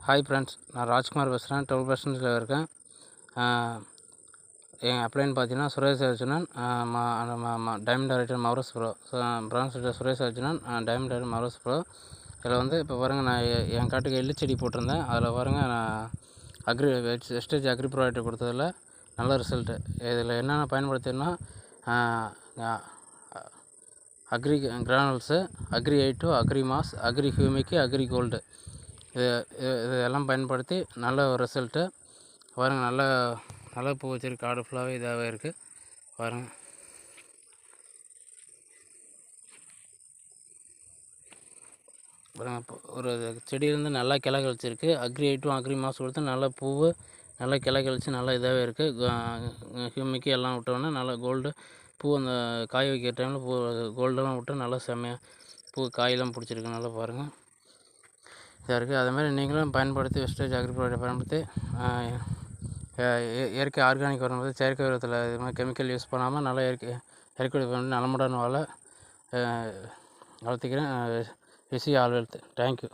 Hi friends, நான் ராஜ்குமார் பேசுகிறேன். 12% இருக்கேன். என் அப்ளைன்னு பார்த்தீங்கன்னா சுரேஷ் அர்ஜுனன், டைமண்ட் டைரக்டர் மவரஸ் ப்ரோ, பிரான்ஸ் சுரேஷ் அர்ஜுனன், டைமண்ட் டைரக்டர் மவரஸ் ப்ரோ. இதில் வந்து இப்போ பாருங்கள், நான் என் காட்டுக்கு எள்ளு செடி போட்டிருந்தேன். அதில் பாருங்கள், நான் வெஸ்டேஜ் அக்ரி ப்ராடக்ட் கொடுத்ததில் நல்ல ரிசல்ட்டு. இதில் என்னென்ன பயன்படுத்தினா agri granules, agri eight, agri mass, agri humic, agri gold, இதெல்லாம் பயன்படுத்தி நல்ல ஒரு ரிசல்ட்டு. பாருங்கள், நல்ல பூ வச்சிருக்கு. காடு ஃபுல்லாகவே இதாகவே இருக்குது. பாருங்கள், ஒரு செடியிலேருந்து நல்லா கிளை கழிச்சிருக்கு. அக்ரி எயிட்டும் அக்ரி மாஸ் கொடுத்து நல்ல பூவு நல்லா கிளை கழிச்சு நல்லா இதாகவே இருக்குது. ஹியூமிக்கு எல்லாம் விட்டோன்னே நல்லா கோல்டு பூ, அந்த காய் வைக்கிற டைமில் பூ கோல்டெல்லாம் விட்டு நல்லா செம்மையாக பூ காயெல்லாம் பிடிச்சிருக்கு. நல்லா பாருங்கள், இதாக இருக்குது. அதேமாதிரி நீங்களும் பயன்படுத்தி வெஸ்டேஜ் அக்ரி ப்ராடக்ட் பயன்படுத்தி இயற்கை ஆர்கானிக் வரும்போது செயற்கை உரத்தில் இது மாதிரி கெமிக்கல் யூஸ் பண்ணாமல் நல்லா இயற்கை பண்ணி நலமுடன் வளர்த்திக்கிறேன். Wish you all health. Thank you.